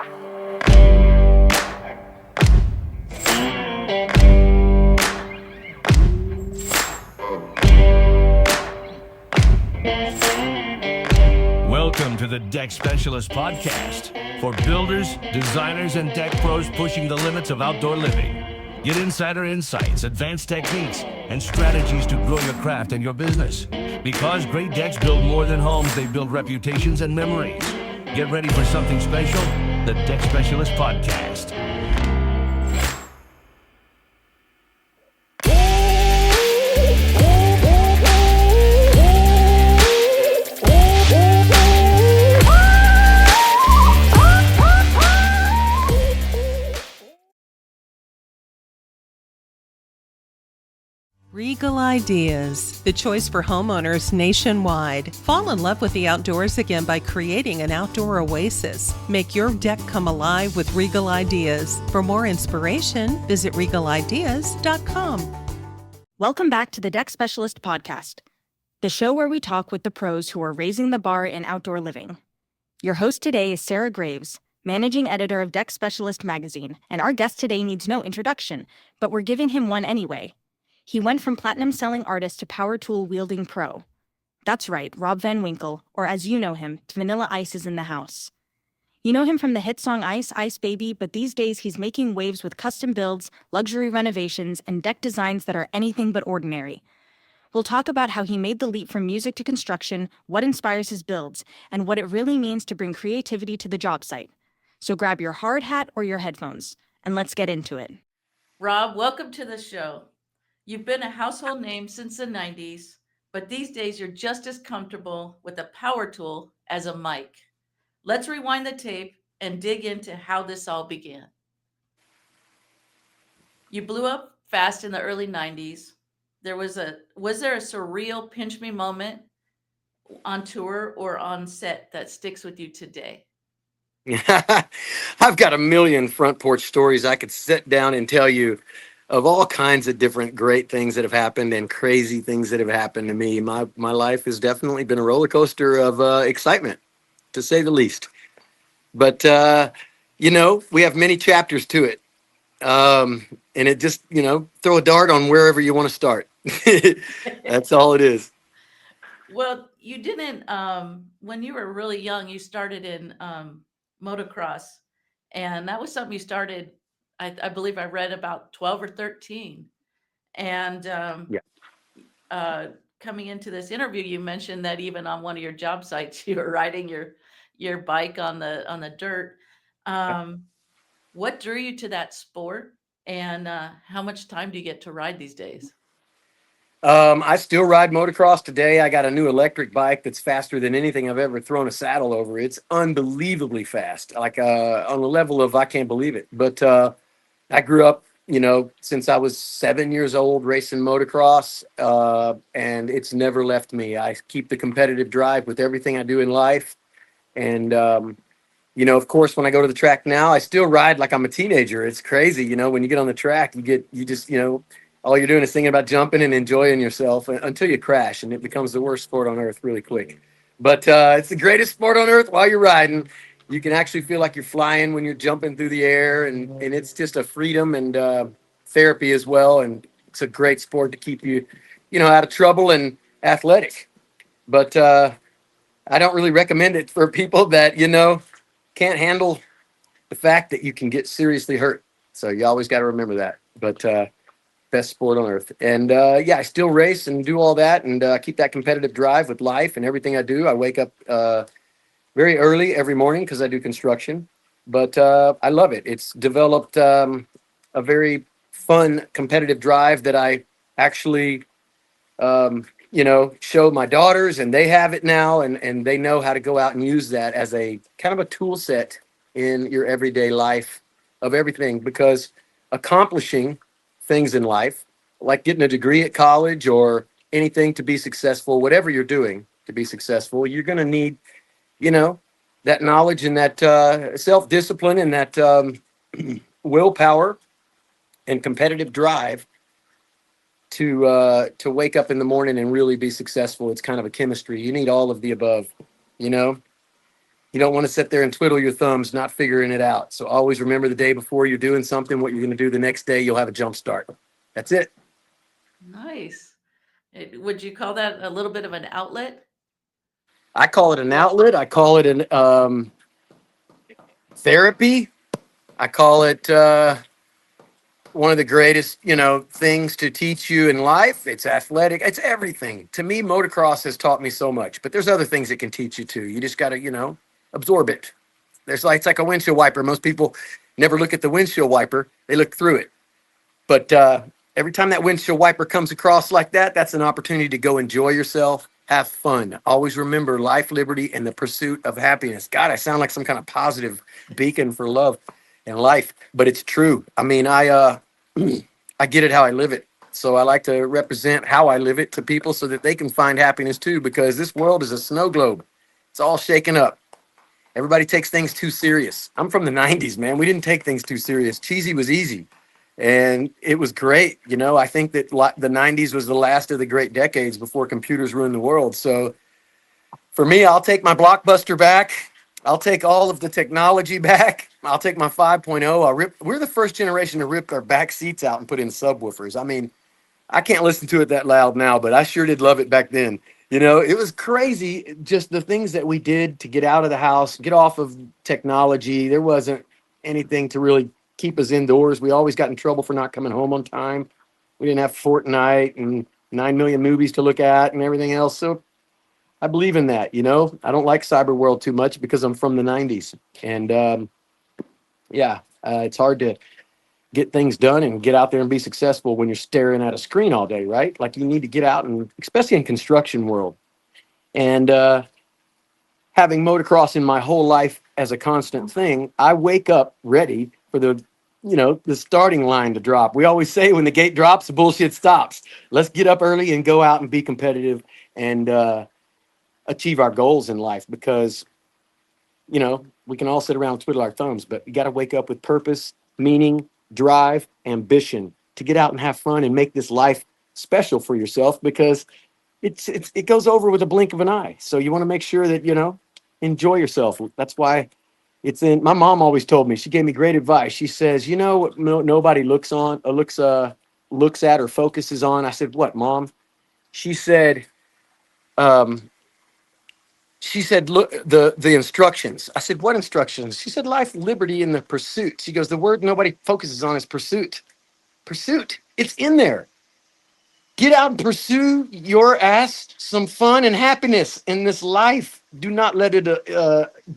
Welcome to the Deck Specialist Podcast for builders, designers, and deck pros pushing the limits of outdoor living. Get insider insights, advanced techniques, and strategies to grow your craft and your business. Because great decks build more than homes, they build reputations and memories. Get ready for something special, the Deck Specialist Podcast. Regal Ideas, the choice for homeowners nationwide. Fall in love with the outdoors again by creating an outdoor oasis. Make your deck come alive with Regal Ideas. For more inspiration, visit regalideas.com. Welcome back to the Deck Specialist Podcast, the show where we talk with the pros who are raising the bar in outdoor living. Your host today is Sara Graves, managing editor of Deck Specialist magazine, and our guest today needs no introduction, but we're giving him one anyway. He went from platinum-selling artist to power tool-wielding pro. That's right, Rob Van Winkle, or as you know him, Vanilla Ice is in the house. You know him from the hit song Ice, Ice Baby, but these days he's making waves with custom builds, luxury renovations, and deck designs that are anything but ordinary. We'll talk about how he made the leap from music to construction, what inspires his builds, and what it really means to bring creativity to the job site. So grab your hard hat or your headphones, and let's get into it. Rob, welcome to the show. You've been a household name since the 90s, but these days you're just as comfortable with a power tool as a mic. Let's rewind the tape and dig into how this all began. You blew up fast in the early 90s. Was there a surreal pinch me moment on tour or on set that sticks with you today? I've got a million front porch stories I could sit down and tell you of all kinds of different great things that have happened and crazy things that have happened to me. My life has definitely been a roller coaster of excitement, to say the least. But, we have many chapters to it. And it just, throw a dart on wherever you want to start. That's all it is. Well, you didn't, when you were really young, you started in motocross. And that was something you started, I believe I read about 12 or 13. And coming into this interview, you mentioned that even on one of your job sites, you were riding your bike on the dirt. What drew you to that sport, and how much time do you get to ride these days? I still ride motocross today. I got a new electric bike that's faster than anything I've ever thrown a saddle over. It's unbelievably fast, like on the level of I can't believe it. But I grew up, since I was 7 years old racing motocross, and it's never left me. I keep the competitive drive with everything I do in life. And, of course, when I go to the track now, I still ride like I'm a teenager. It's crazy. When you get on the track, all you're doing is thinking about jumping and enjoying yourself until you crash, and it becomes the worst sport on earth really quick. But it's the greatest sport on earth while you're riding. You can actually feel like you're flying when you're jumping through the air, and it's just a freedom and therapy as well. And it's a great sport to keep you, out of trouble and athletic. But I don't really recommend it for people that, can't handle the fact that you can get seriously hurt. So you always got to remember that. But best sport on earth. And I still race and do all that and keep that competitive drive with life and everything I do. I wake up very early every morning because I do construction, but I love it. It's developed a very fun competitive drive that I actually, show my daughters, and they have it now, and they know how to go out and use that as a kind of a tool set in your everyday life of everything, because accomplishing things in life, like getting a degree at college or anything to be successful, whatever you're doing to be successful, you're going to need that knowledge and that self-discipline and that willpower and competitive drive to wake up in the morning and really be successful. It's kind of a chemistry. You need all of the above, You don't want to sit there and twiddle your thumbs, not figuring it out. So always remember the day before you're doing something, what you're going to do the next day, you'll have a jump start. That's it. Nice. Would you call that a little bit of an outlet? I call it an outlet. I call it an therapy. I call it one of the greatest, things to teach you in life. It's athletic. It's everything. To me, motocross has taught me so much, but there's other things it can teach you too. You just got to, absorb it. It's like a windshield wiper. Most people never look at the windshield wiper. They look through it. But every time that windshield wiper comes across like that, that's an opportunity to go enjoy yourself, have fun. Always remember life, liberty, and the pursuit of happiness. God, I sound like some kind of positive beacon for love and life, but it's true. I mean, I get it how I live it. So I like to represent how I live it to people so that they can find happiness too, because this world is a snow globe. It's all shaken up. Everybody takes things too serious. I'm from the 90s, man. We didn't take things too serious. Cheesy was easy. And it was great. I think that the 90s was the last of the great decades before computers ruined the world. So for me, I'll take my Blockbuster back. I'll take all of the technology back. I'll take my 5.0. We're the first generation to rip our back seats out and put in subwoofers. I mean, I can't listen to it that loud now, but I sure did love it back then. It was crazy, just the things that we did to get out of the house, get off of technology. There wasn't anything to really keep us indoors. We always got in trouble for not coming home on time. We didn't have Fortnite and 9 million movies to look at and everything else. So I believe in that. I don't like cyber world too much because I'm from the 90s. And it's hard to get things done and get out there and be successful when you're staring at a screen all day, right? Like you need to get out, and especially in construction world. And having motocross in my whole life as a constant thing, I wake up ready for the starting line to drop. We always say when the gate drops, the bullshit stops. Let's get up early and go out and be competitive and achieve our goals in life, because we can all sit around and twiddle our thumbs, but you got to wake up with purpose, meaning, drive, ambition to get out and have fun and make this life special for yourself, because it goes over with a blink of an eye. So you want to make sure that enjoy yourself. That's why my mom always told me, she gave me great advice. She says, what nobody looks at or focuses on. I said, what, Mom? She said, look, the instructions. I said, what instructions? She said, life, liberty, and the pursuit. She goes, the word nobody focuses on is pursuit. Pursuit. It's in there. Get out and pursue your ass some fun and happiness in this life. Do not let it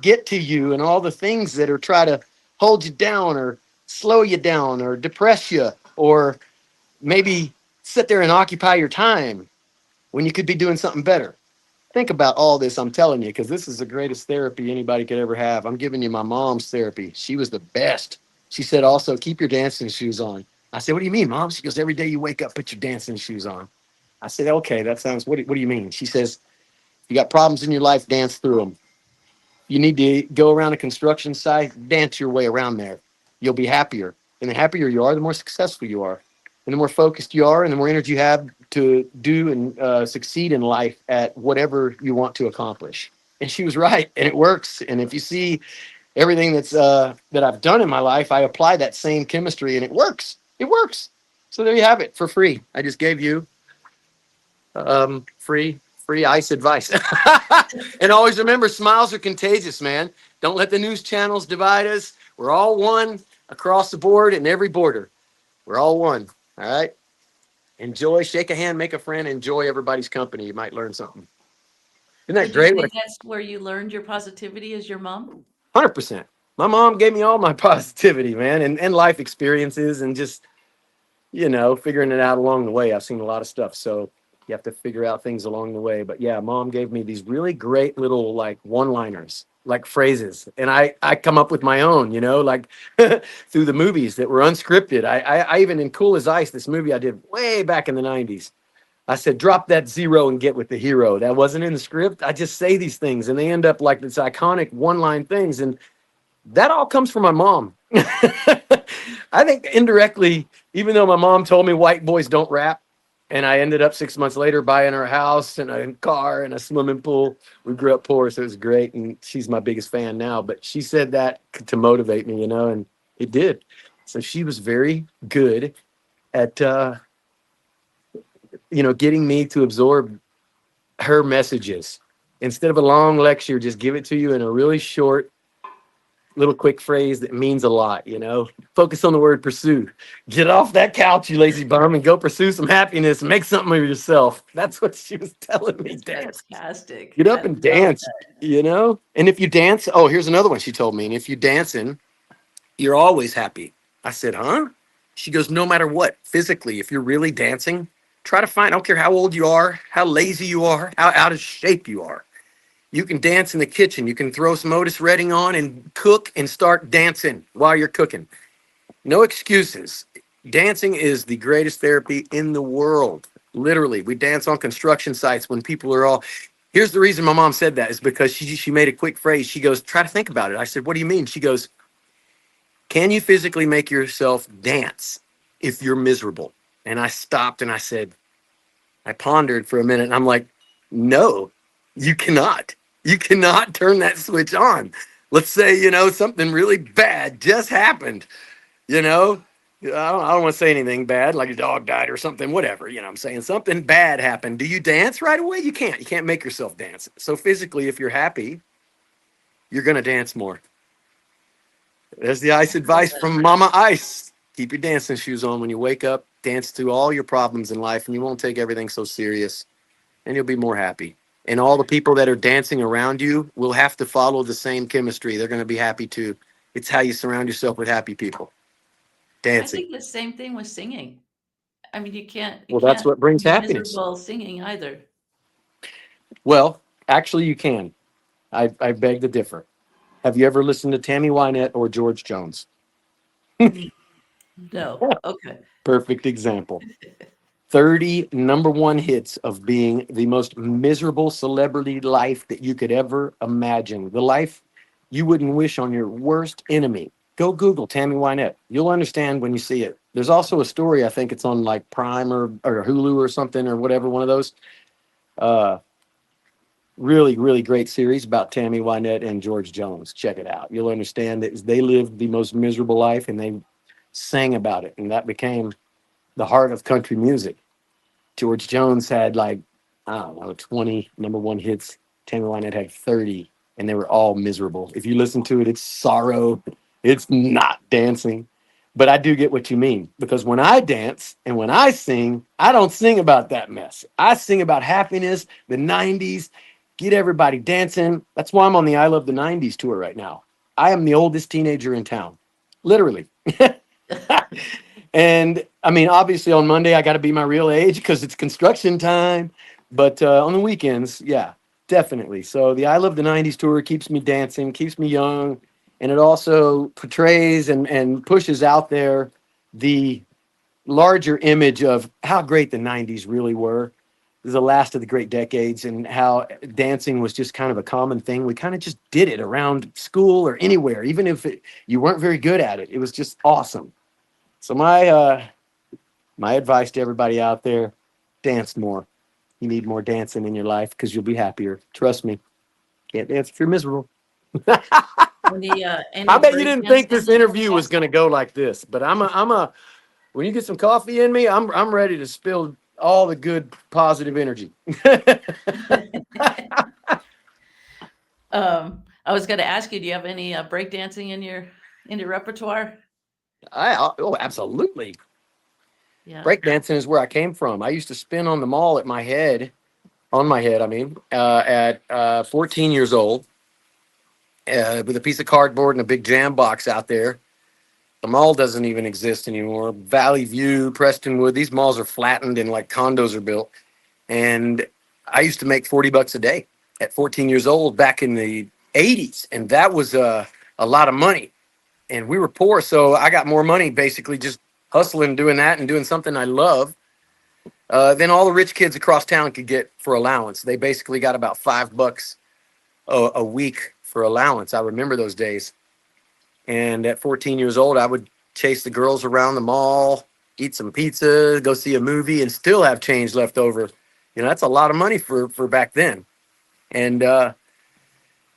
get to you and all the things that are try to hold you down or slow you down or depress you or maybe sit there and occupy your time when you could be doing something better. Think about all this, I'm telling you, because this is the greatest therapy anybody could ever have. I'm giving you my mom's therapy. She was the best. She said also, keep your dancing shoes on. I said, what do you mean, Mom? She goes, every day you wake up, put your dancing shoes on. I said, okay, that sounds, what do you mean? She says, you got problems in your life, dance through them. You need to go around a construction site, dance your way around there. You'll be happier. And the happier you are, the more successful you are. And the more focused you are and the more energy you have to do and succeed in life at whatever you want to accomplish. And she was right, and it works. And if you see everything that I've done in my life, I apply that same chemistry, and it works. It works. So there you have it for free. I just gave you free ice advice. And always remember, smiles are contagious, man. Don't let the news channels divide us. We're all one across the board and every border. We're all one. All right. Enjoy, shake a hand, make a friend, enjoy everybody's company. You might learn something. Isn't that Would great? you say that's where you learned your positivity, is your mom? 100%. My mom gave me all my positivity, man, and life experiences and just, figuring it out along the way. I've seen a lot of stuff. So you have to figure out things along the way. But yeah, Mom gave me these really great little like one-liners, like phrases. And I come up with my own, like through the movies that were unscripted. I even in Cool as Ice, this movie I did way back in the 90s. I said, drop that zero and get with the hero. That wasn't in the script. I just say these things and they end up like this iconic one-line things. And that all comes from my mom. I think indirectly, even though my mom told me white boys don't rap, And I ended up 6 months later buying her a house and a car and a swimming pool. We grew up poor, so it was great. And she's my biggest fan now. But she said that to motivate me, and it did. So she was very good at, getting me to absorb her messages. Instead of a long lecture, just give it to you in a really short, little quick phrase that means a lot. Focus on the word pursue. Get off that couch, you lazy bum, and go pursue some happiness and make something of yourself. That's what she was telling me. It's Dance. fantastic. Get up I and love dance, And if you dance, oh, here's another one she told me. And if you dancing, you're always happy. I said, huh? She goes, no matter what, physically, if you're really dancing, try to find, I don't care how old you are, how lazy you are, how out of shape you are. You can dance in the kitchen. You can throw some Otis Redding on and cook and start dancing while you're cooking. No excuses. Dancing is the greatest therapy in the world. Literally, we dance on construction sites when people are all. Here's the reason my mom said that is because she made a quick phrase. She goes, try to think about it. I said, what do you mean? She goes, can you physically make yourself dance if you're miserable? And I stopped and I said, I pondered for a minute and I'm like, no, you cannot. You cannot turn that switch on. Let's say, something really bad just happened, I don't want to say anything bad, like a dog died or something, whatever, I'm saying something bad happened. Do you dance right away? You can't make yourself dance. So physically, if you're happy, you're going to dance more. There's the ice advice from Mama Ice. Keep your dancing shoes on when you wake up. Dance through all your problems in life, and you won't take everything so serious, and you'll be more happy. And all the people that are dancing around you will have to follow the same chemistry. They're going to be happy too. It's how you surround yourself with happy people. I Dancing. think the same thing with singing. I mean, you can't That's what brings be happiness. miserable singing either. Well, actually, you can. I beg to differ. Have you ever listened to Tammy Wynette or George Jones? No. Okay. Perfect example. 30 number one hits of being the most miserable celebrity life that you could ever imagine. The life you wouldn't wish on your worst enemy. Go Google Tammy Wynette. You'll understand when you see it. There's also a story, I think it's on like Prime or Hulu or something or whatever, one of those. Really, really great series about Tammy Wynette and George Jones. Check it out. You'll understand that they lived the most miserable life and they sang about it. And that became the heart of country music. George Jones had like, I don't know, 20 number one hits. Tammy Wynette had 30, and they were all miserable. If you listen to it, it's sorrow. It's not dancing. But I do get what you mean, because when I dance and when I sing, I don't sing about that mess. I sing about happiness, the 90s, get everybody dancing. That's why I'm on the I Love the 90s tour right now. I am the oldest teenager in town, literally. And I mean, obviously on Monday, I got to be my real age because it's construction time. But on the weekends, yeah, definitely. So the I Love the 90s tour keeps me dancing, keeps me young. And it also portrays and pushes out there the larger image of how great the 90s really were. The last of the great decades, and how dancing was just kind of a common thing. We kind of just did it around school or anywhere, even if you weren't very good at it. It was just awesome. So my advice to everybody out there, dance more. You need more dancing in your life because you'll be happier. Trust me. Can't dance if you're miserable. Any I bet you didn't think this breakdancing? interview was going to go like this, but when you get some coffee in me, I'm ready to spill all the good positive energy. I was going to ask you, do you have any breakdancing in your repertoire? Oh, absolutely. Yeah. Breakdancing is where I came from. I used to spin on the mall on my head, at 14 years old, with a piece of cardboard and a big jam box out there. The mall doesn't even exist anymore. Valley View, Prestonwood, these malls are flattened and like condos are built. And I used to make $40 a day at 14 years old back in the 80s. And that was a lot of money. And we were poor, so I got more money basically just hustling, doing that and doing something I love. Then all the rich kids across town could get for allowance. They basically got about $5 a week for allowance. I remember those days. And at 14 years old, I would chase the girls around the mall, eat some pizza, go see a movie, and still have change left over. That's a lot of money for back then. And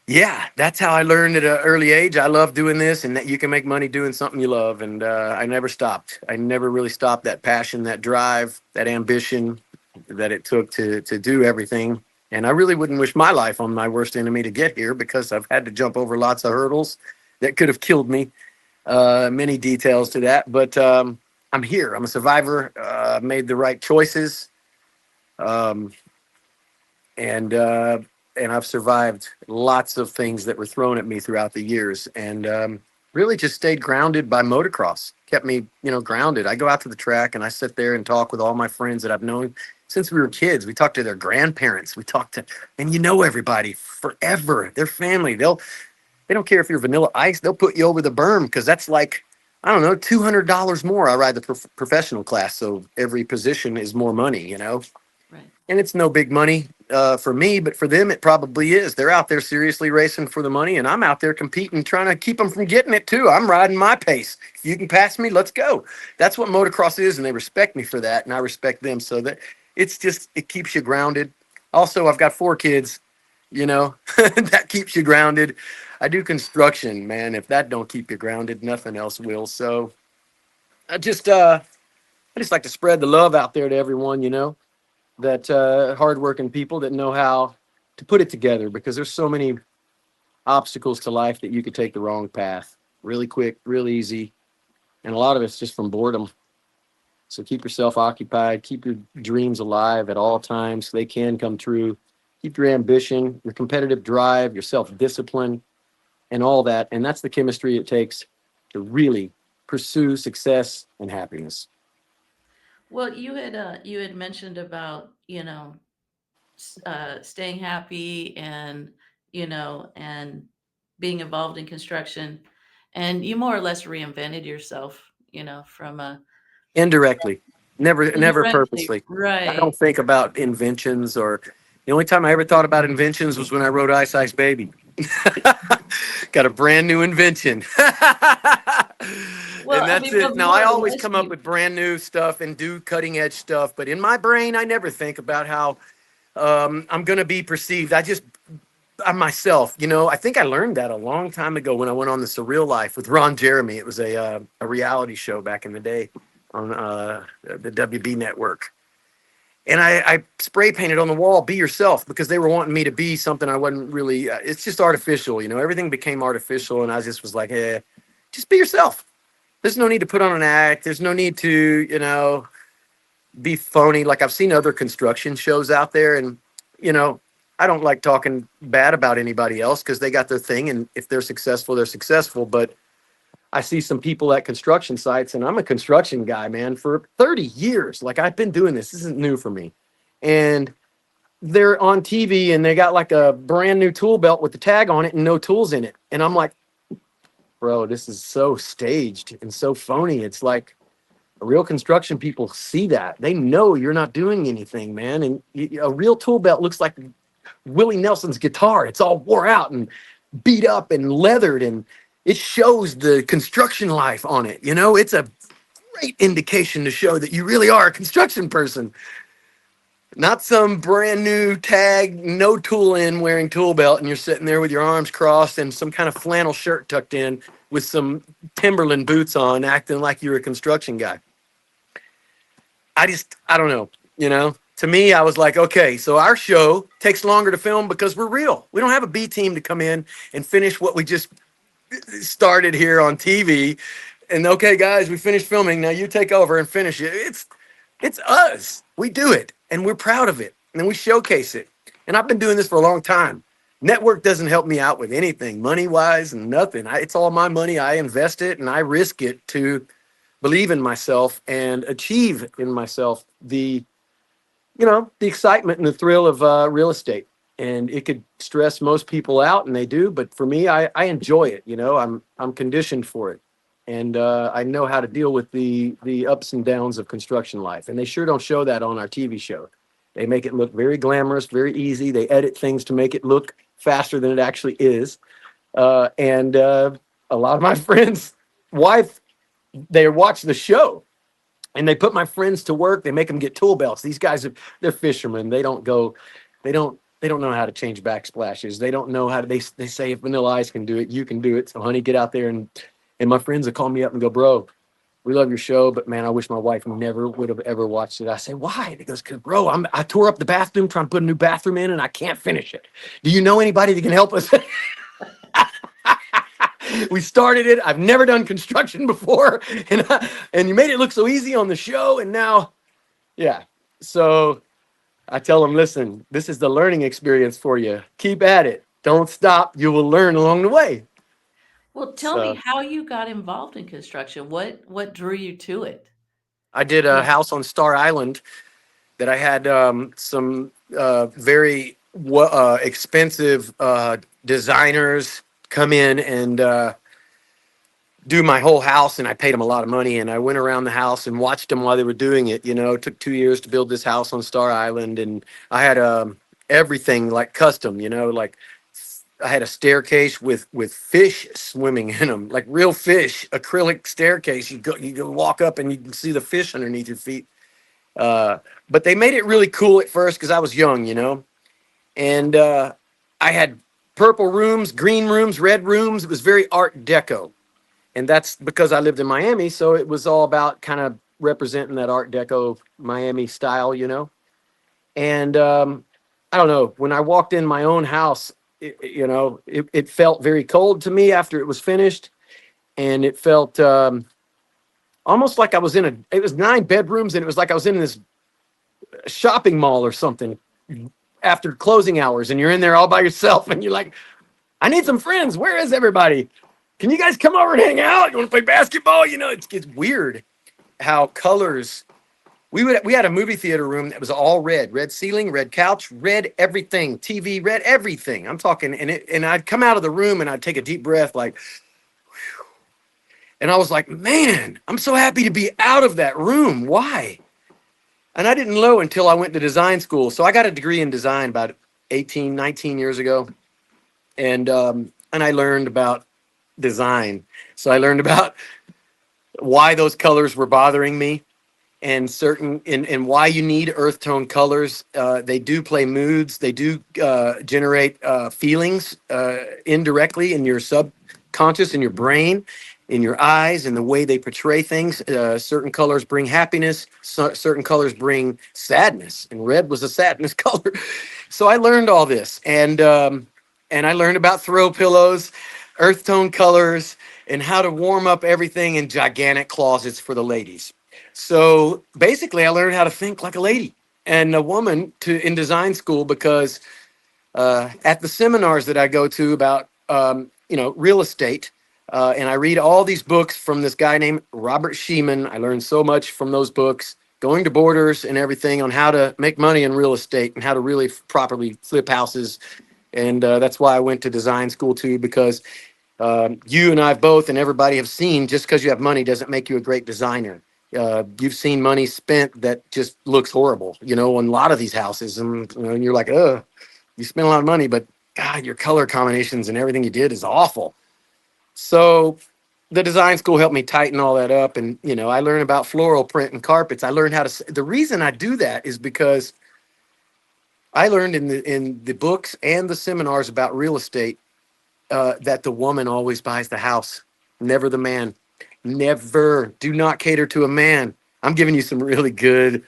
yeah, that's how I learned at an early age. I love doing this, and that you can make money doing something you love. And I never stopped. I never really stopped that passion, that drive, that ambition that it took to do everything. And I really wouldn't wish my life on my worst enemy to get here, because I've had to jump over lots of hurdles that could have killed me. Many details to that, but I'm here. I'm a survivor. Made the right choices. Um, and I've survived lots of things that were thrown at me throughout the years, and really just stayed grounded by motocross. Kept me, grounded. I go out to the track and I sit there and talk with all my friends that I've known since we were kids. We talk to their grandparents. We talk to, and everybody forever. Their family. They don't care if you're Vanilla Ice. They'll put you over the berm, because that's like, I don't know, $200 more. I ride the professional class, so every position is more money, Right. And it's no big money for me, but for them, it probably is. They're out there seriously racing for the money, and I'm out there competing, trying to keep them from getting it too. I'm riding my pace. If you can pass me, let's go. That's what motocross is, and they respect me for that, and I respect them. So that it keeps you grounded. Also, I've got 4 kids, that keeps you grounded. I do construction, man. If that don't keep you grounded, nothing else will. So I just like to spread the love out there to everyone, that hardworking people that know how to put it together, because there's so many obstacles to life that you could take the wrong path really quick, real easy. And a lot of it's just from boredom. So keep yourself occupied, keep your dreams alive at all times so they can come true. Keep your ambition, your competitive drive, your self-discipline, and all that. And that's the chemistry it takes to really pursue success and happiness. Well, you had mentioned about, staying happy and, and being involved in construction, and you more or less reinvented yourself, from a Indirectly, never indirectly, purposely. I don't right. think about inventions, or the only time I ever thought about inventions was when I wrote Ice Ice Baby. Got a brand new invention. Well, And I that's mean, but it. Now, more I or always less come up with brand new stuff and do cutting edge stuff, but in my brain, I never think about how I'm going to be perceived. I'm myself. I think I learned that a long time ago when I went on The Surreal Life with Ron Jeremy. It was a reality show back in the day on the WB network. And I spray painted on the wall, "Be yourself," because they were wanting me to be something I wasn't really. It's just artificial, everything became artificial. And I just was like, just be yourself. There's no need to put on an act. There's no need to, be phony. Like, I've seen other construction shows out there, and, I don't like talking bad about anybody else, because they got their thing. And if they're successful, they're successful. But I see some people at construction sites, and I'm a construction guy, man, for 30 years. Like, I've been doing this. This isn't new for me. And they're on TV and they got like a brand new tool belt with the tag on it and no tools in it. And I'm like, bro, this is so staged and so phony. It's like, real construction people see that. They know you're not doing anything, man. And a real tool belt looks like Willie Nelson's guitar. It's all wore out and beat up and leathered, and it shows the construction life on it. It's a great indication to show that you really are a construction person, not some brand new tag, no tool in, wearing tool belt, and you're sitting there with your arms crossed and some kind of flannel shirt tucked in with some Timberland boots on, acting like you're a construction guy. I don't know, to me, I was like, okay, so our show takes longer to film because we're real. We don't have a B team to come in and finish what we just started here on TV. And okay, guys, we finished filming. Now you take over and finish it. It's us. We do it, and we're proud of it, and we showcase it. And I've been doing this for a long time. Network doesn't help me out with anything, money-wise, and nothing. It's all my money. I invest it, and I risk it to believe in myself and achieve in myself the excitement and the thrill of real estate. And it could stress most people out, and they do. But for me, I enjoy it. I'm conditioned for it. And I know how to deal with the ups and downs of construction life. And they sure don't show that on our TV show. They make it look very glamorous, very easy. They edit things to make it look faster than it actually is. And a lot of my friends' wife, they watch the show. and they put my friends to work. They make them get tool belts. These guys they're fishermen. They don't know how to change backsplashes. They don't know how to, they say if Vanilla Ice can do it, you can do it. So honey, get out there. And my friends will call me up and go, bro, we love your show, but man, I wish my wife never would have ever watched it. I say, why? He goes, cause bro, I tore up the bathroom trying to put a new bathroom in and I can't finish it. Do you know anybody that can help us? We started it. I've never done construction before. And you made it look so easy on the show. And now, yeah. So I tell them, listen, this is the learning experience for you. Keep at it. Don't stop. You will learn along the way. Well, tell me how you got involved in construction. What drew you to it? I did a house on Star Island that I had some very expensive designers come in and do my whole house, and I paid them a lot of money, and I went around the house and watched them while they were doing it. It took 2 years to build this house on Star Island, and I had everything like custom, like I had a staircase with fish swimming in them, like real fish, acrylic staircase. You go walk up and you can see the fish underneath your feet. But they made it really cool at first because I was young, and I had purple rooms, green rooms, red rooms. It was very Art Deco. And that's because I lived in Miami. So it was all about kind of representing that Art Deco Miami style, And I don't know, when I walked in my own house, it felt very cold to me after it was finished. And it felt almost like I was it was 9 bedrooms, and it was like I was in this shopping mall or something after closing hours, and you're in there all by yourself, and you're like, I need some friends. Where is everybody? Can you guys come over and hang out? You want to play basketball? It's weird how colors. We had a movie theater room that was all red ceiling, red couch, red everything, TV, red everything. I'm talking, and I'd come out of the room and I'd take a deep breath, like, whew. And I was like, man, I'm so happy to be out of that room. Why? And I didn't know until I went to design school. So I got a degree in design about 18, 19 years ago, and I learned about design. So I learned about why those colors were bothering me. And why you need earth tone colors. They do play moods. They do generate feelings indirectly in your subconscious, in your brain, in your eyes, and the way they portray things. Certain colors bring happiness. Certain colors bring sadness. And red was a sadness color. So I learned all this, and I learned about throw pillows, earth tone colors, and how to warm up everything in gigantic closets for the ladies. So basically, I learned how to think like a lady and a woman in design school, because at the seminars that I go to about real estate, and I read all these books from this guy named Robert Sheeman. I learned so much from those books, going to Borders and everything on how to make money in real estate and how to really properly flip houses. And that's why I went to design school too, because you and I both and everybody have seen, just because you have money doesn't make you a great designer. You've seen money spent that just looks horrible, on a lot of these houses, and you're like, you spent a lot of money, but God, your color combinations and everything you did is awful. So the design school helped me tighten all that up, and I learned about floral print and carpets. I learned how to. The reason I do that is because I learned in the books and the seminars about real estate that the woman always buys the house, never the man. Never. Do not cater to a man. I'm giving you some really good,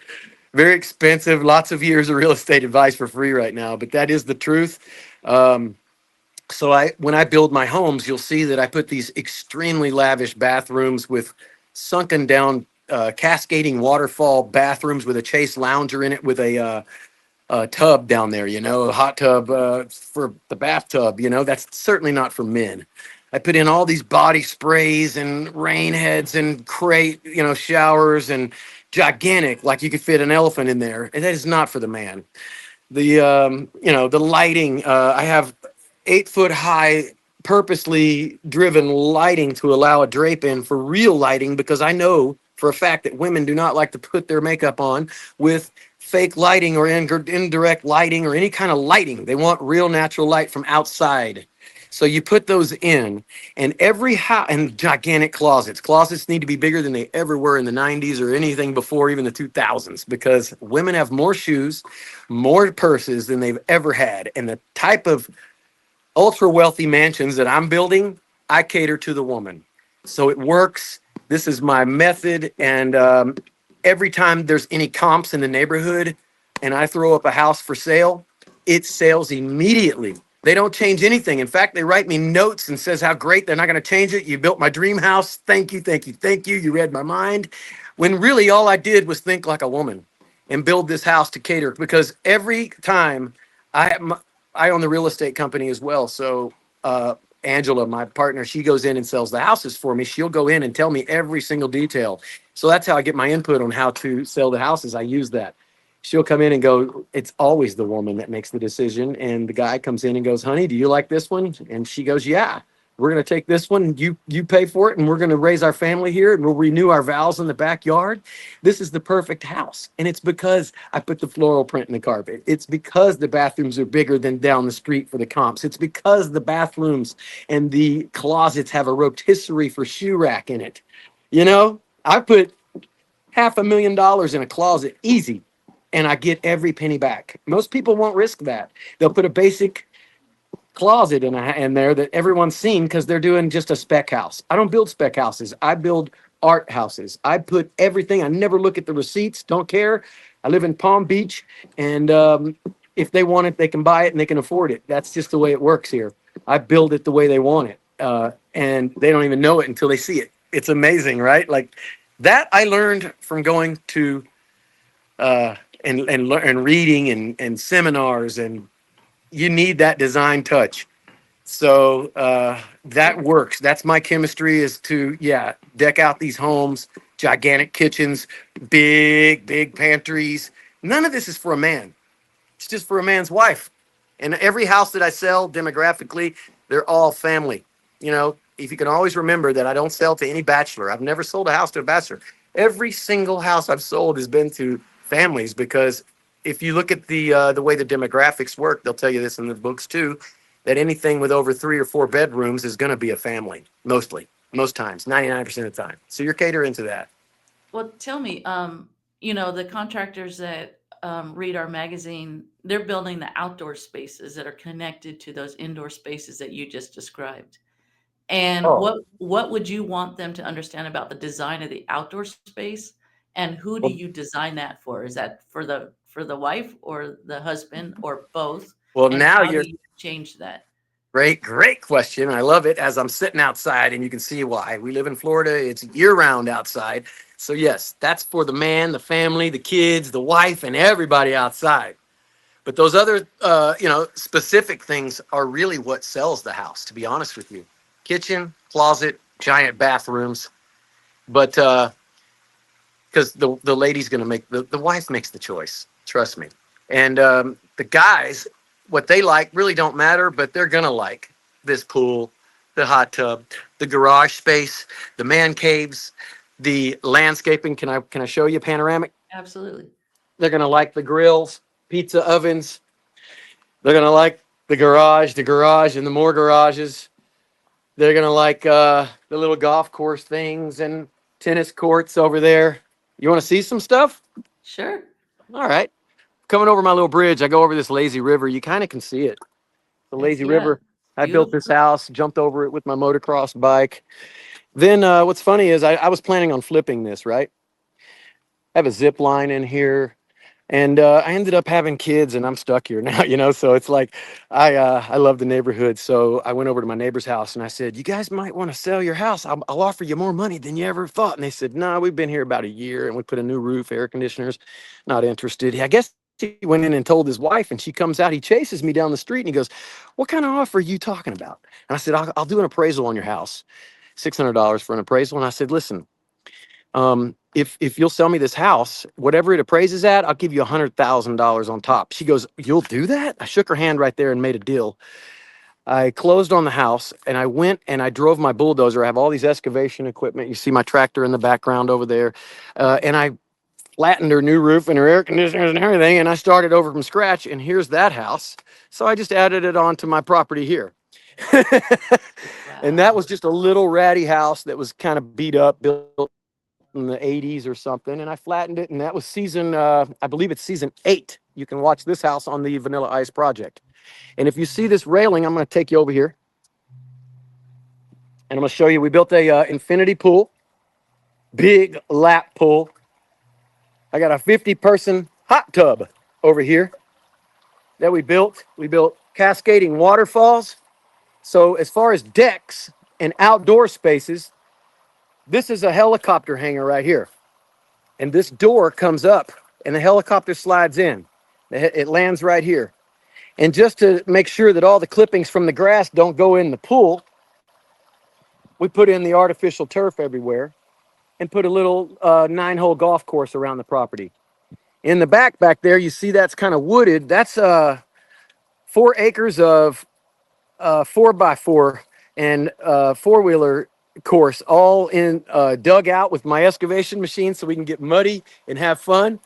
very expensive, lots of years of real estate advice for free right now, but that is the truth. So when I build my homes, you'll see that I put these extremely lavish bathrooms with sunken down, cascading waterfall bathrooms with a Chase lounger in it, with a tub down there, a hot tub for the bathtub. That's certainly not for men. I put in all these body sprays and rain heads and crate, showers, and gigantic, like you could fit an elephant in there. And that is not for the man. The lighting, I have 8-foot high, purposely driven lighting to allow a drape in for real lighting, because I know for a fact that women do not like to put their makeup on with fake lighting or indirect lighting or any kind of lighting. They want real natural light from outside. So you put those in, and every house, and gigantic closets. Closets need to be bigger than they ever were in the 90s or anything before even the 2000s, because women have more shoes, more purses than they've ever had. And the type of ultra wealthy mansions that I'm building, I cater to the woman. So it works. This is my method. And every time there's any comps in the neighborhood and I throw up a house for sale, it sells immediately. They don't change anything. In fact, they write me notes and says how great they're not going to change it. You built my dream house. Thank you, thank you, thank you. You read my mind. When really all I did was think like a woman and build this house to cater, because every time I I own the real estate company as well. So Angela, my partner, she goes in and sells the houses for me. She'll go in and tell me every single detail. So that's how I get my input on how to sell the houses. I use that. She'll come in and go, it's always the woman that makes the decision. And the guy comes in and goes, honey, do you like this one? And she goes, yeah, we're going to take this one. You pay for it. And we're going to raise our family here. And we'll renew our vows in the backyard. This is the perfect house. And it's because I put the floral print in the carpet. It's because the bathrooms are bigger than down the street for the comps. It's because the bathrooms and the closets have a rotisserie for shoe rack in it. You know, I put $500,000 in a closet, easy, and I get every penny back. Most people won't risk that. They'll put a basic closet in there that everyone's seen because they're doing just a spec house. I don't build spec houses. I build art houses. I put everything. I never look at the receipts. Don't care. I live in Palm Beach, and if they want it, they can buy it and they can afford it. That's just the way it works here. I build it the way they want it, and they don't even know it until they see it. It's amazing, right? Like that I learned from going to and reading and seminars, and you need that design touch. So that works. That's my chemistry, is to, yeah, deck out these homes, gigantic kitchens, big pantries. None of this is for a man. It's just for a man's wife. And every house that I sell demographically, they're all family. You know, if you can always remember that I don't sell to any bachelor. I've never sold a house to a bachelor. Every single house I've sold has been to families, because if you look at the way the demographics work, they'll tell you this in the books too, that anything with over 3 or 4 bedrooms is going to be a family, most times, 99% of the time. So you're catering to that. Well, tell me, the contractors that read our magazine, they're building the outdoor spaces that are connected to those indoor spaces that you just described. And Oh, what would you want them to understand about the design of the outdoor space? And who do well, you design that for? Is that for the wife or the husband or both? well, And now how do you're you change that? great question. I love it, as I'm sitting outside, and you can see why. We live in Florida. It's year round outside. So yes, that's for the man, the family, the kids, the wife, and everybody outside. But those other, specific things are really what sells the house, to be honest with you. Kitchen, closet, giant bathrooms. But because the lady's going to make, the wife makes the choice. Trust me. And the guys, what they like really don't matter, but they're going to like this pool, the hot tub, the garage space, the man caves, the landscaping. Can I show you panoramic? Absolutely. They're going to like the grills, pizza ovens. They're going to like the garage, and the more garages. They're going to like the little golf course things and tennis courts over there. You want to see some stuff? Sure. All right. Coming over my little bridge, I go over this lazy river. You kind of can see it. The lazy Yeah, river. I built beautiful. this house, jumped over it with my motocross bike. Then what's funny is I was planning on flipping this, right? I have a zip line in here. And I ended up having kids, and I'm stuck here now, So it's like I love the neighborhood. So I went over to my neighbor's house and I said, "You guys might want to sell your house. I'll offer you more money than you ever thought." And they said, "No, we've been here about a year, and we put a new roof, air conditioners. Not interested." I guess he went in and told his wife, and she comes out. He chases me down the street and he goes, "What kind of offer are you talking about?" And I said, "I'll do an appraisal on your house, $600 for an appraisal." And I said, "Listen, if you'll sell me this house, whatever it appraises at, I'll give you $100,000 on top." She goes, "You'll do that?" I shook her hand right there and made a deal. I closed on the house, and I went and I drove my bulldozer. I have all these excavation equipment. You see my tractor in the background over there. And I flattened her new roof and her air conditioners and everything. And I started over from scratch. And here's that house. So I just added it onto my property here. And that was just a little ratty house that was kind of beat up, built in the 80s or something. And I flattened it. And that was season, I believe it's season 8. You can watch this house on the Vanilla Ice project. And if you see this railing, I'm going to take you over here. And I'm going to show you, we built a infinity pool, big lap pool. I got a 50-person hot tub over here that we built. We built cascading waterfalls. So as far as decks and outdoor spaces, this is a helicopter hangar right here. And this door comes up and the helicopter slides in. It lands right here. And just to make sure that all the clippings from the grass don't go in the pool, we put in the artificial turf everywhere and put a little 9-hole golf course around the property. In the back there, you see that's kind of wooded. That's 4 acres of 4x4 and 4-wheeler course, all in dug out with my excavation machine so we can get muddy and have fun.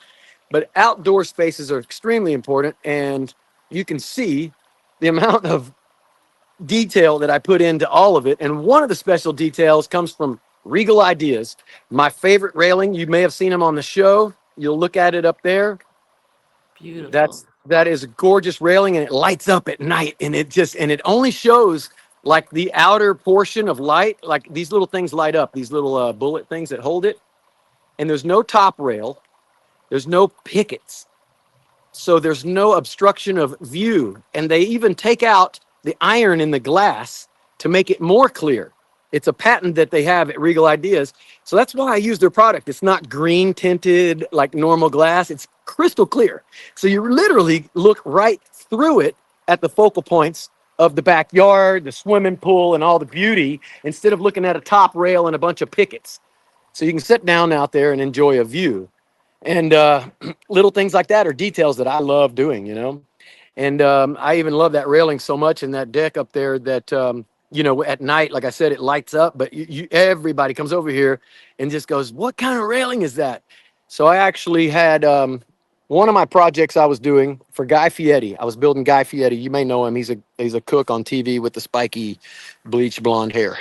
But outdoor spaces are extremely important, and you can see the amount of detail that I put into all of it. And one of the special details comes from Regal Ideas, my favorite railing. You may have seen them on the show. You'll look at it up there. Beautiful. That is a gorgeous railing, and it lights up at night, and it only shows like the outer portion of light. Like these little things light up, these little bullet things that hold it. And there's no top rail, there's no pickets, so there's no obstruction of view. And they even take out the iron in the glass to make it more clear. It's a patent that they have at Regal Ideas. So that's why I use their product. It's not green tinted like normal glass. It's crystal clear. So you literally look right through it at the focal points of the backyard, the swimming pool, and all the beauty, instead of looking at a top rail and a bunch of pickets. So you can sit down out there and enjoy a view. And little things like that are details that I love doing, you know. And I even love that railing so much and that deck up there that, you know, at night, like I said, it lights up. But everybody comes over here and just goes, what kind of railing is that? So I actually had one of my projects I was doing for Guy Fieri. I was building Guy Fieri. You may know him. He's a cook on TV with the spiky bleached blonde hair.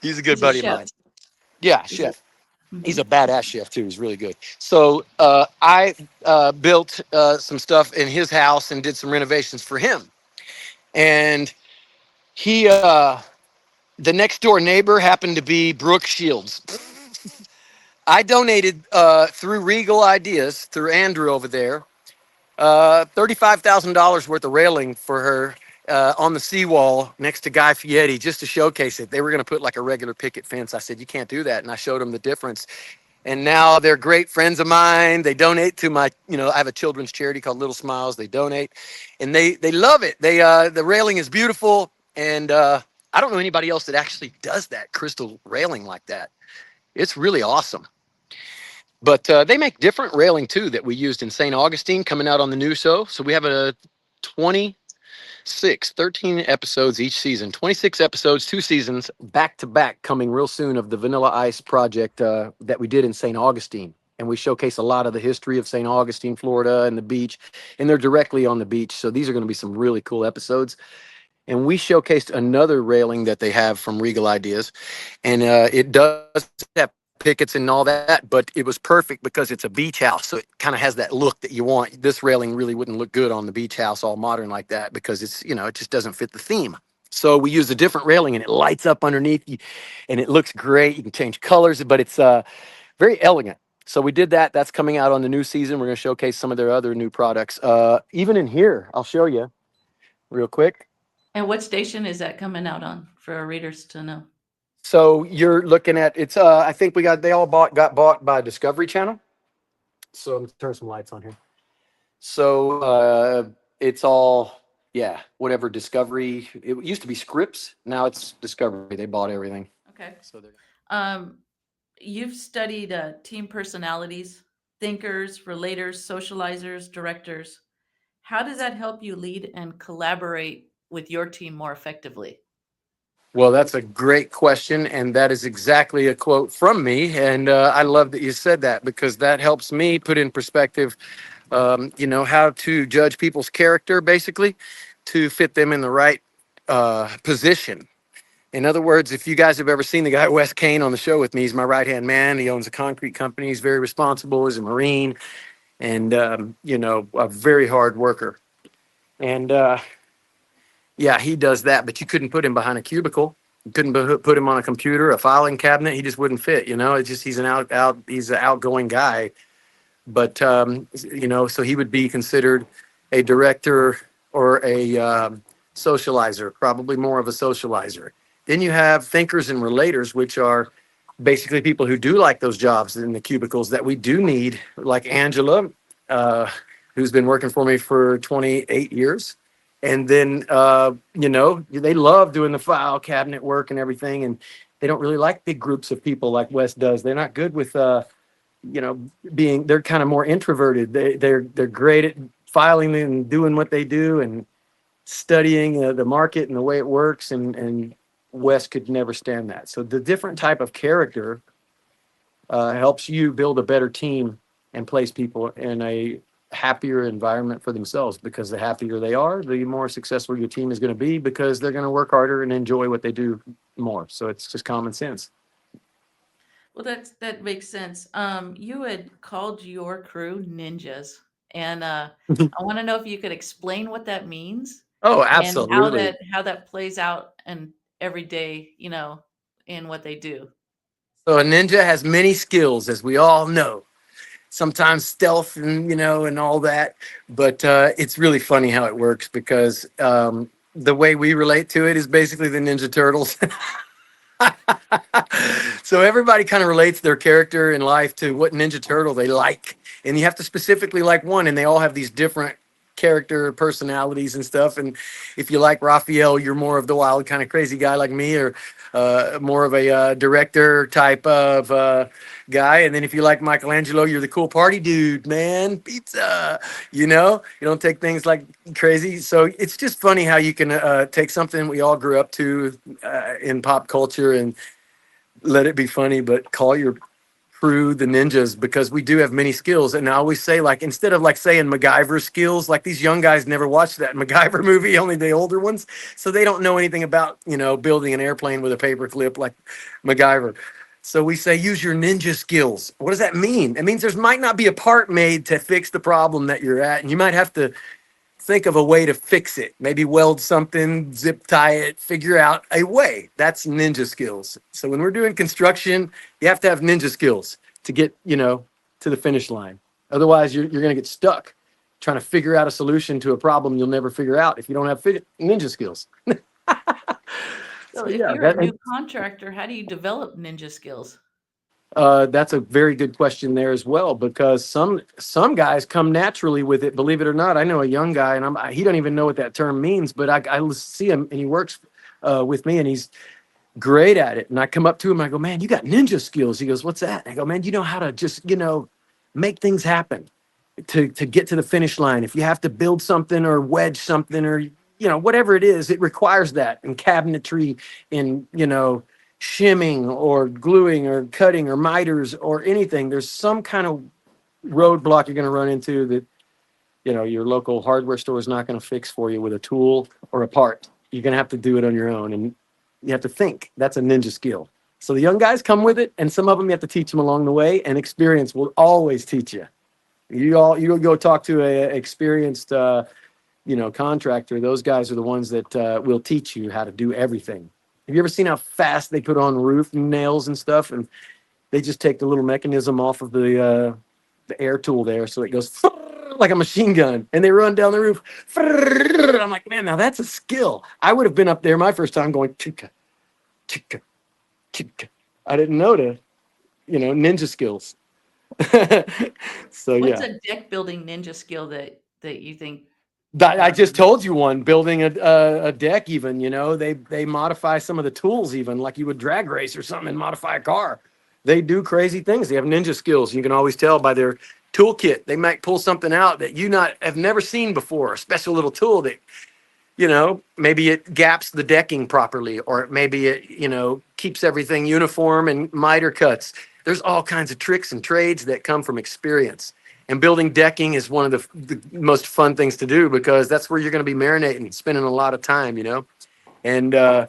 He's a good He's a buddy of chef. mine. Yeah, chef. He's a badass chef too. He's really good. So I built some stuff in his house and did some renovations for him. And he, the next door neighbor happened to be Brooke Shields. I donated through Regal Ideas, through Andrew over there, $35,000 worth of railing for her on the seawall next to Guy Fieri, just to showcase it. They were going to put like a regular picket fence. I said, you can't do that. And I showed them the difference. And now they're great friends of mine. They donate to my, you know, I have a children's charity called Little Smiles. They donate and they love it. The railing is beautiful. And I don't know anybody else that actually does that crystal railing like that. It's really awesome. But they make different railing too that we used in St. Augustine coming out on the new show. So we have a 13 episodes each season, 26 episodes, 2 seasons back to back coming real soon of the Vanilla Ice project that we did in St. Augustine. And we showcase a lot of the history of St. Augustine, Florida, and the beach. And they're directly on the beach. So these are going to be some really cool episodes. And we showcased another railing that they have from Regal Ideas. And it does have pickets and all that, but it was perfect because it's a beach house. So it kind of has that look that you want. This railing really wouldn't look good on the beach house all modern like that because it's, you know, it just doesn't fit the theme. So we used a different railing and it lights up underneath you and it looks great. You can change colors, but it's very elegant. So we did that. That's coming out on the new season. We're going to showcase some of their other new products. Even in here, I'll show you real quick. And what station is that coming out on for our readers to know? So you're looking at it's I think they all got bought by Discovery Channel. So I'm gonna turn some lights on here. So it's all whatever Discovery. It used to be Scripps, now it's Discovery. They bought everything. Okay. So they're You've studied team personalities, thinkers, relators, socializers, directors. How does that help you lead and collaborate with your team more effectively? Well, that's a great question, and that is exactly a quote from me. And I love that you said that because that helps me put in perspective, you know, how to judge people's character, basically, to fit them in the right position. In other words, if you guys have ever seen the guy Wes Kane on the show with me, he's my right-hand man. He owns a concrete company. He's very responsible. He's a Marine and, a very hard worker. And, yeah, he does that, but you couldn't put him behind a cubicle. You couldn't put him on a computer, a filing cabinet. He just wouldn't fit, It's just he's he's an outgoing guy. But, so he would be considered a director or a socializer, probably more of a socializer. Then you have thinkers and relators, which are basically people who do like those jobs in the cubicles that we do need, like Angela, who's been working for me for 28 years. And then, they love doing the file cabinet work and everything. And they don't really like big groups of people like Wes does. They're not good with, they're kind of more introverted. They're great at filing and doing what they do and studying the market and the way it works. And Wes could never stand that. So the different type of character helps you build a better team and place people in a happier environment for themselves, because the happier they are, the more successful your team is going to be, because they're going to work harder and enjoy what they do more. So it's just common sense. Well, that makes sense. You had called your crew ninjas, and I want to know if you could explain what that means. Oh, And absolutely. how that plays out and every day, in what they do. So a ninja has many skills, as we all know. Sometimes stealth and, and all that. But it's really funny how it works, because the way we relate to it is basically the Ninja Turtles. So everybody kind of relates their character in life to what Ninja Turtle they like. And you have to specifically like one, and they all have these different character personalities and stuff. And if you like Raphael, you're more of the wild kind of crazy guy like me, or more of a director type of guy. And then if you like Michelangelo, you're the cool party dude, man. Pizza, you don't take things like crazy. So it's just funny how you can take something we all grew up to in pop culture and let it be funny, but call your crew the ninjas, because we do have many skills. And I always say, like, instead of like saying MacGyver skills, like these young guys never watched that MacGyver movie, only the older ones, so they don't know anything about building an airplane with a paper clip like MacGyver. So we say, use your ninja skills. What does that mean? It means there might not be a part made to fix the problem that you're at, and you might have to think of a way to fix it. Maybe weld something, zip tie it, figure out a way. That's ninja skills. So when we're doing construction, you have to have ninja skills to get, to the finish line. Otherwise, you're going to get stuck trying to figure out a solution to a problem you'll never figure out if you don't have ninja skills. So if you're a new contractor, how do you develop ninja skills? That's a very good question there as well, because some guys come naturally with it. Believe it or not, I know a young guy, and he don't even know what that term means, but I see him, and he works with me, and he's great at it. And I come up to him, and I go, "Man, you got ninja skills." He goes, "What's that?" And I go, "Man, you know how to just make things happen to get to the finish line. If you have to build something or wedge something or whatever it is, it requires that in cabinetry, in shimming or gluing or cutting or miters or anything. There's some kind of roadblock you're going to run into that your local hardware store is not going to fix for you with a tool or a part. You're going to have to do it on your own, and you have to think. That's a ninja skill. So the young guys come with it, and some of them you have to teach them along the way, and experience will always teach you. You go talk to a experienced contractor. Those guys are the ones that will teach you how to do everything. Have you ever seen how fast they put on roof nails and stuff? And they just take the little mechanism off of the air tool there, so it goes like a machine gun, and they run down the roof. I'm like, man, now that's a skill. I would have been up there my first time going chicka, chicka, chicka. I didn't know ninja skills. So What's yeah. a deck building ninja skill that you think? I just told you one. Building a deck, even they modify some of the tools, even like you would drag race or something and modify a car. They do crazy things. They have ninja skills. You can always tell by their toolkit. They might pull something out that have never seen before. A special little tool that maybe it gaps the decking properly, or maybe it keeps everything uniform and miter cuts. There's all kinds of tricks and trades that come from experience. And building decking is one of the most fun things to do, because that's where you're going to be marinating, spending a lot of time, And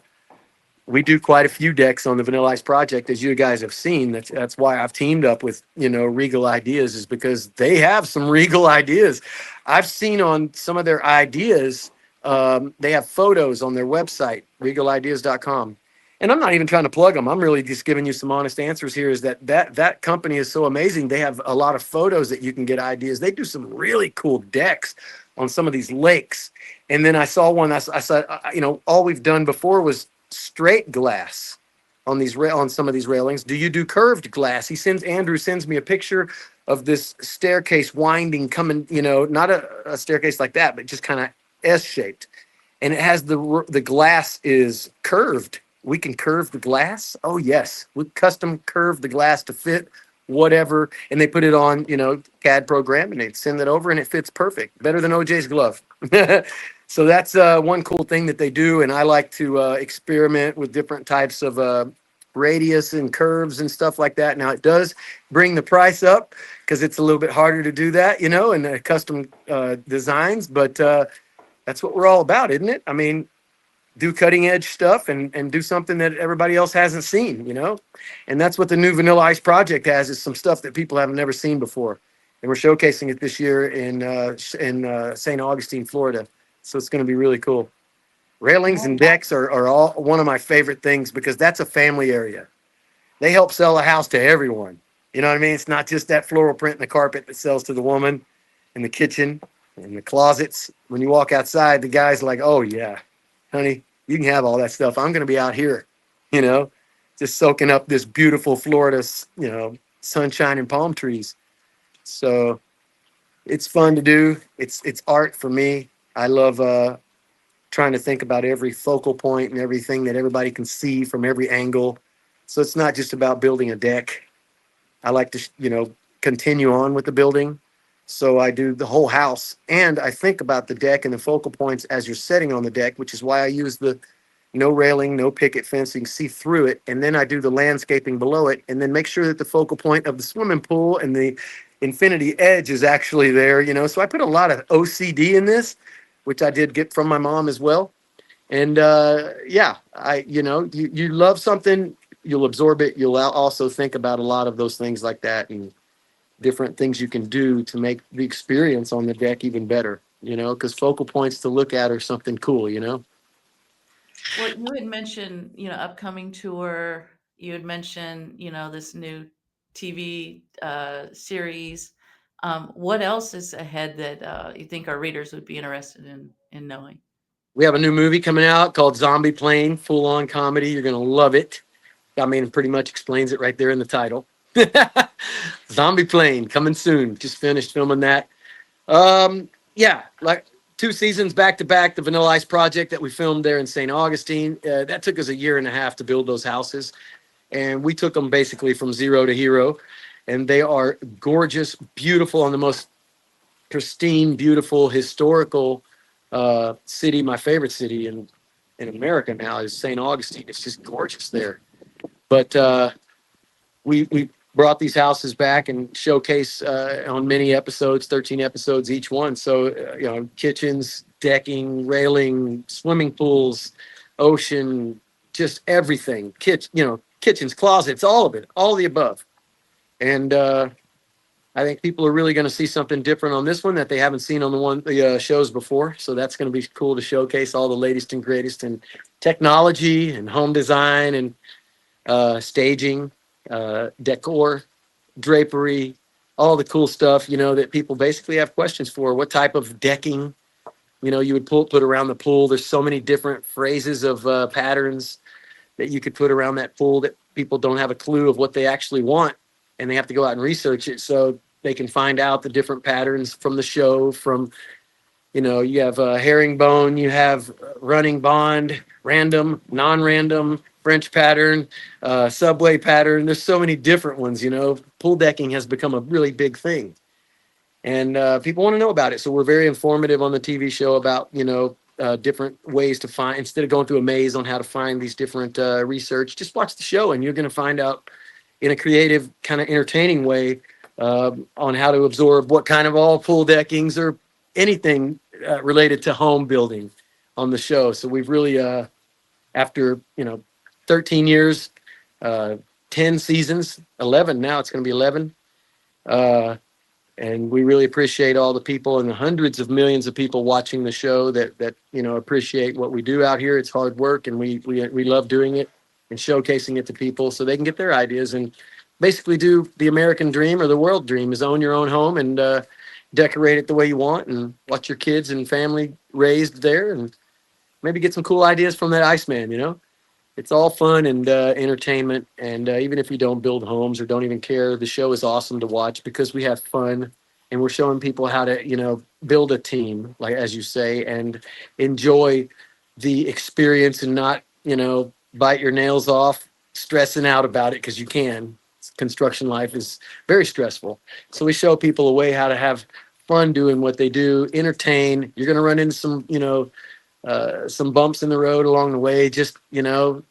we do quite a few decks on the Vanilla Ice project, as you guys have seen. That's why I've teamed up with, Regal Ideas, is because they have some Regal ideas. I've seen on some of their ideas, they have photos on their website, regalideas.com. And I'm not even trying to plug them. I'm really just giving you some honest answers here. Is that company is so amazing. They have a lot of photos that you can get ideas. They do some really cool decks on some of these lakes. And then I saw one. I said, all we've done before was straight glass on on some of these railings. Do you do curved glass? Andrew sends me a picture of this staircase winding coming. Not a staircase like that, but just kind of S shaped, and it has the glass is curved. We can curve the glass. Oh yes, we custom curve the glass to fit whatever, and they put it on CAD program, and they send it over, and it fits perfect, better than OJ's glove. So that's one cool thing that they do, and I like to experiment with different types of radius and curves and stuff like that. Now it does bring the price up because it's a little bit harder to do that, in custom designs, but that's what we're all about, isn't it? I mean, do cutting edge stuff and do something that everybody else hasn't seen, and that's what the new Vanilla Ice project has, is some stuff that people have never seen before, and we're showcasing it this year in St. Augustine, Florida. So it's going to be really cool. Railings and decks are all one of my favorite things, because that's a family area. They help sell a house to everyone. You know what I mean? It's not just that floral print in the carpet that sells to the woman in the kitchen and the closets. When you walk outside, the guy's like, oh yeah, honey, you can have all that stuff. I'm going to be out here, just soaking up this beautiful Florida, sunshine and palm trees. So it's fun to do. It's art for me. I love trying to think about every focal point and everything that everybody can see from every angle. So it's not just about building a deck. I like to, continue on with the building. So I do the whole house, and I think about the deck and the focal points as you're setting on the deck, which is why I use the no railing, no picket fence. You can see through it. And then I do the landscaping below it, and then make sure that the focal point of the swimming pool and the infinity edge is actually there, So I put a lot of OCD in this, which I did get from my mom as well. And you love something, you'll absorb it. You'll also think about a lot of those things like that, and different things you can do to make the experience on the deck even better, because focal points to look at are something cool, Well, you had mentioned, upcoming tour. You had mentioned, this new TV series. What else is ahead that you think our readers would be interested in knowing? We have a new movie coming out called Zombie Plane, full on comedy. You're going to love it. I mean, it pretty much explains it right there in the title. Zombie Plane coming soon. Just finished filming that. Like 2 seasons back to back, the Vanilla Ice project that we filmed there in St. Augustine. That took us a year and a half to build those houses, and we took them basically from zero to hero, and they are gorgeous, beautiful, on the most pristine, beautiful, historical city. My favorite city in America now is St. Augustine. It's just gorgeous there. But we brought these houses back and showcase on many episodes, 13 episodes each one. So, kitchens, decking, railing, swimming pools, ocean, just everything. Kitchens, closets, all of it, all of the above. And I think people are really going to see something different on this one that they haven't seen on the shows before. So that's going to be cool to showcase all the latest and greatest in technology and home design and staging, decor, drapery, all the cool stuff, that people basically have questions for. What type of decking, you would put around the pool. There's so many different phrases of patterns that you could put around that pool that people don't have a clue of what they actually want, and they have to go out and research it so they can find out the different patterns from the show. From, you have herringbone, you have running bond, random, non-random, French pattern, subway pattern. There's so many different ones. Pool decking has become a really big thing, and people want to know about it. So we're very informative on the TV show about different ways to find, instead of going through a maze on how to find these different research. Just watch the show, and you're going to find out in a creative, kind of entertaining way on how to absorb what kind of all pool deckings or anything related to home building on the show. So we've really after 13 years, uh, 10 seasons, 11 now. It's going to be 11. And we really appreciate all the people and the hundreds of millions of people watching the show that appreciate what we do out here. It's hard work, and we love doing it and showcasing it to people so they can get their ideas and basically do the American dream or the world dream, is own your own home and decorate it the way you want and watch your kids and family raised there, and maybe get some cool ideas from that Iceman. It's all fun and entertainment. And even if you don't build homes or don't even care, the show is awesome to watch because we have fun and we're showing people how to, build a team, like as you say, and enjoy the experience and not, bite your nails off stressing out about it because you can. Construction life is very stressful. So we show people a way how to have fun doing what they do, entertain. You're going to run into some bumps in the road along the way. Just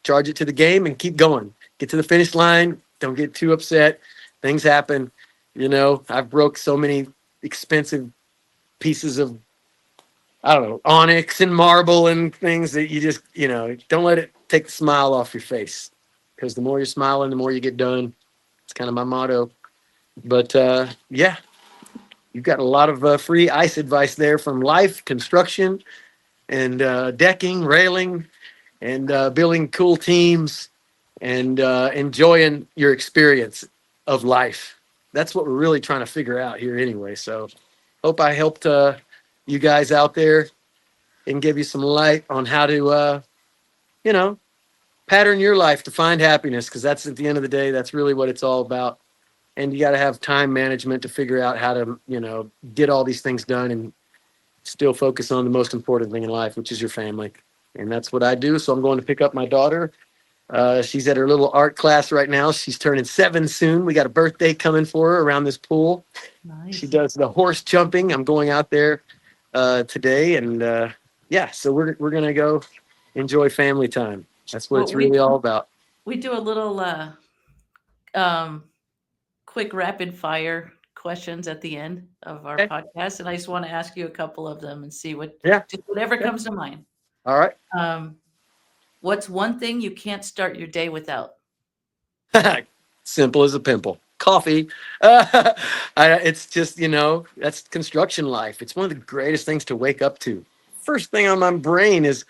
charge it to the game and keep going. Get to the finish line. Don't get too upset. Things happen. I've broke so many expensive pieces of, I don't know, onyx and marble and things that you just don't let it take the smile off your face, because the more you're smiling, the more you get done. It's kind of my motto. But yeah, you've got a lot of free ice advice there from life, construction, and decking, railing, and building cool teams, and enjoying your experience of life. That's what we're really trying to figure out here anyway. So hope I helped you guys out there and give you some light on how to, pattern your life to find happiness, because that's, at the end of the day, that's really what it's all about. And you got to have time management to figure out how to, get all these things done and still focus on the most important thing in life, which is your family. And that's what I do. So I'm going to pick up my daughter. She's at her little art class right now. She's turning 7 soon. We got a birthday coming for her around this pool. Nice. She does the horse jumping. I'm going out there today. And yeah, so we're going to go enjoy family time. That's what it's really all about. We do a little quick rapid fire questions at the end of our Okay. podcast, and I just want to ask you a couple of them and see Yeah. just whatever comes to mind. All right. What's one thing you can't start your day without? Simple as a pimple. Coffee. It's just, that's construction life. It's one of the greatest things to wake up to. First thing on my brain is,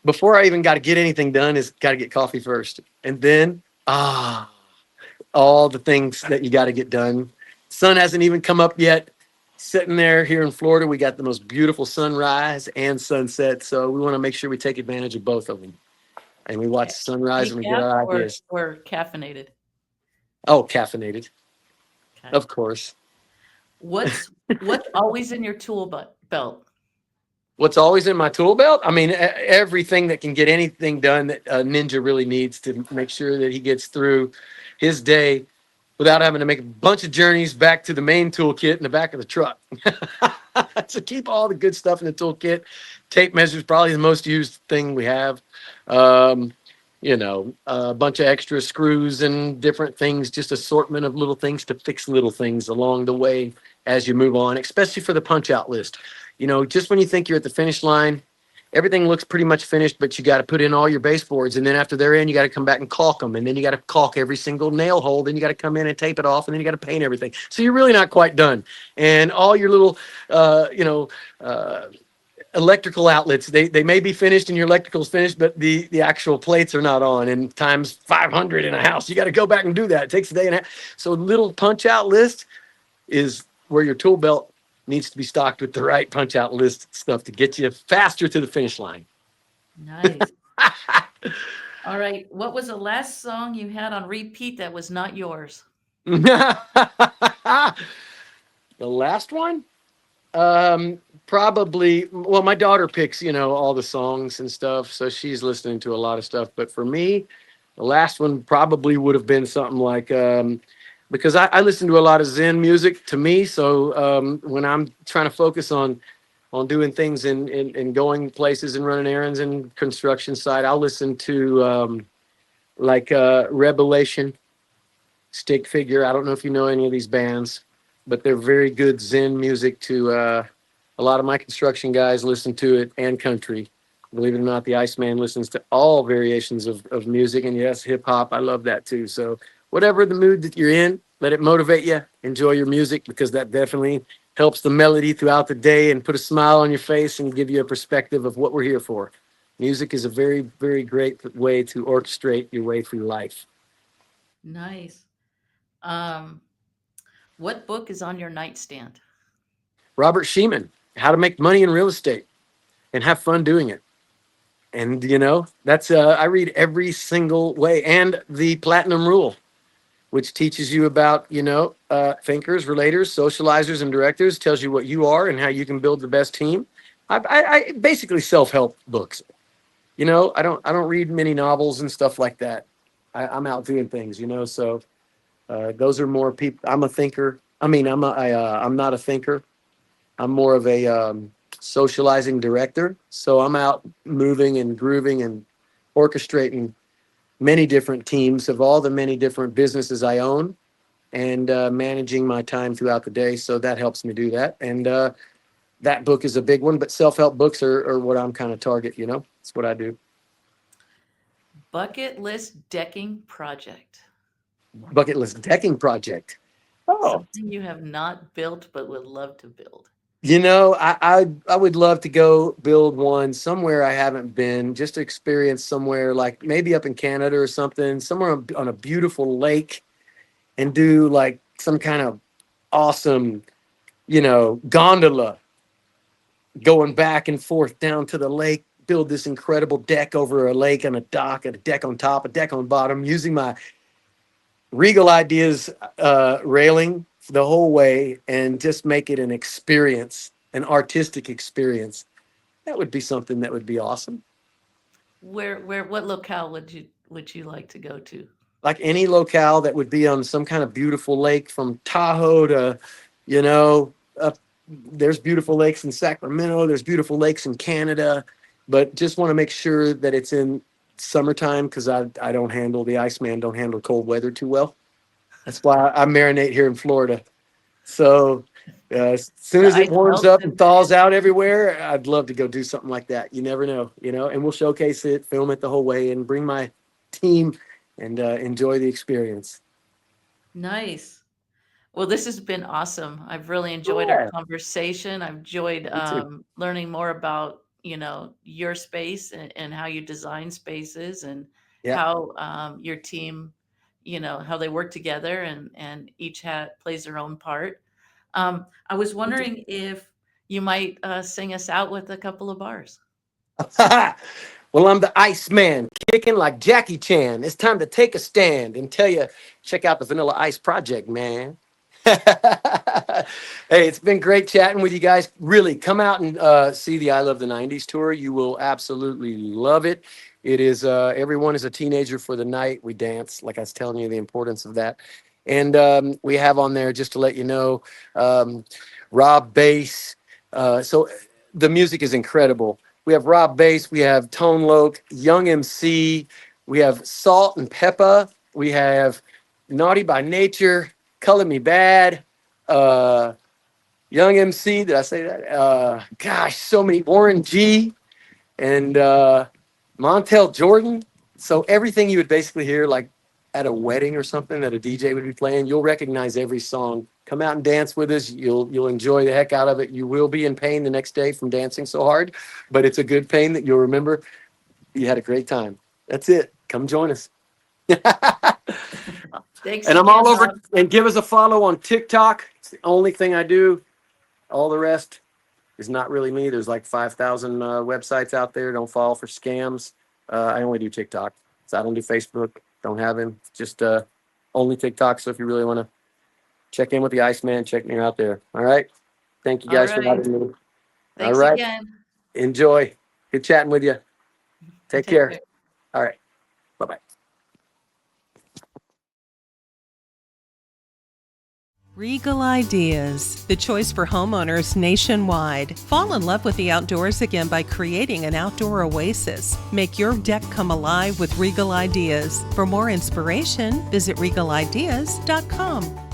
before I even got to get anything done, is got to get coffee first. And then, all the things that you got to get done. Sun hasn't even come up yet. Sitting there here in Florida, we got the most beautiful sunrise and sunset. So we want to make sure we take advantage of both of them. And we watch sunrise and we get our ideas. Or caffeinated? Oh, caffeinated. Okay. Of course. What's always in your belt? What's always in my tool belt? I mean, everything that can get anything done that a ninja really needs to make sure that he gets through his day without having to make a bunch of journeys back to the main toolkit in the back of the truck. So keep all the good stuff in the toolkit. Tape measure is probably the most used thing we have. A bunch of extra screws and different things, just assortment of little things to fix little things along the way as you move on, especially for the punch out list. Just when you think you're at the finish line, everything looks pretty much finished, but you got to put in all your baseboards. And then after they're in, you got to come back and caulk them. And then you got to caulk every single nail hole. Then you got to come in and tape it off. And then you got to paint everything. So you're really not quite done. And all your little, electrical outlets, they may be finished and your electrical's finished, but the actual plates are not on. And times 500 in a house, you got to go back and do that. It takes a day and a half. So little punch out list is where your tool belt needs to be stocked with the right punch out list stuff to get you faster to the finish line. Nice. All right. What was the last song you had on repeat that was not yours? The last one? Probably, well, my daughter picks, all the songs and stuff. So she's listening to a lot of stuff. But for me, the last one probably would have been something like, because I listen to a lot of Zen music to me. So when I'm trying to focus on doing things and going places and running errands and construction site, I'll listen to Revelation, Stick Figure. I don't know if you know any of these bands, but they're very good Zen music to a lot of my construction guys listen to it, and country. Believe it or not, the Iceman listens to all variations of music, and yes, hip hop. I love that too. So whatever the mood that you're in, let it motivate you. Enjoy your music, because that definitely helps the melody throughout the day and put a smile on your face and give you a perspective of what we're here for. Music is a very, very great way to orchestrate your way through life. Nice. Um, what book is on your nightstand? Robert Sheeman, How to Make Money in Real Estate and Have Fun Doing It. And that's I read every single way. And the Platinum Rule, which teaches you about thinkers, relators, socializers, and directors. Tells you what you are and how you can build the best team. I basically self-help books. I don't read many novels and stuff like that. I'm out doing things. So those are more people. I'm a thinker. I mean, I'm not a thinker. I'm more of a socializing director. So I'm out moving and grooving and orchestrating many different teams of all the many different businesses I own, and managing my time throughout the day. So that helps me do that. And that book is a big one, but self-help books are what I'm kind of target. It's what I do. Bucket list decking project. Bucket list decking project. Oh, Something you have not built but would love to build. I would love to go build one somewhere I haven't been, just to experience somewhere like maybe up in Canada or something, somewhere on a beautiful lake, and do like some kind of awesome, gondola going back and forth down to the lake, build this incredible deck over a lake and a dock and a deck on top, a deck on bottom, using my Regal Ideas railing the whole way, and just make it an experience, an artistic experience. That would be something that would be awesome. What locale would you like to go to? Like any locale that would be on some kind of beautiful lake, from Tahoe to, up, there's beautiful lakes in Sacramento. There's beautiful lakes in Canada, but just want to make sure that it's in summertime, because I don't handle the Iceman, don't handle cold weather too well. That's why I marinate here in Florida. So as soon as it warms up and thaws out everywhere, I'd love to go do something like that. You never know, and we'll showcase it, film it the whole way, and bring my team and enjoy the experience. Nice. Well, this has been awesome. I've really enjoyed our conversation. I've enjoyed learning more about, your space and how you design spaces, and how your team, how they work together, and each plays their own part. I was wondering if you might sing us out with a couple of bars. Well, I'm the Iceman, kicking like Jackie Chan. It's time to take a stand and tell you, check out the Vanilla Ice Project, man. Hey, it's been great chatting with you guys. Really, come out and see the I Love the 90s tour. You will absolutely love it. It is, everyone is a teenager for the night. We dance, like I was telling you, the importance of that. And we have on there, just to let you know, Rob Bass. So the music is incredible. We have Rob Bass, we have Tone Loc, Young MC, we have Salt and Peppa, we have Naughty by Nature, Color Me Bad, Young MC, did I say that? Gosh, so many, Warren G, and Montel Jordan. So everything you would basically hear like at a wedding or something that a DJ would be playing, you'll recognize every song. Come out and dance with us. You'll enjoy the heck out of it. You will be in pain the next day from dancing so hard, but it's a good pain that you'll remember you had a great time. That's it. Come join us. Thanks. And I'm all over. And give us a follow on TikTok. It's the only thing I do. All the rest is not really me. There's like 5,000 websites out there. Don't fall for scams. I only do TikTok. So I don't do Facebook. Don't have him. Just only TikTok. So if you really want to check in with the Iceman, check me out there. All right. Thank you guys for having me. Thanks all right. Again. Enjoy. Good chatting with you. Take care. All right. Bye-bye. Regal Ideas, the choice for homeowners nationwide. Fall in love with the outdoors again by creating an outdoor oasis. Make your deck come alive with Regal Ideas. For more inspiration, visit regalideas.com.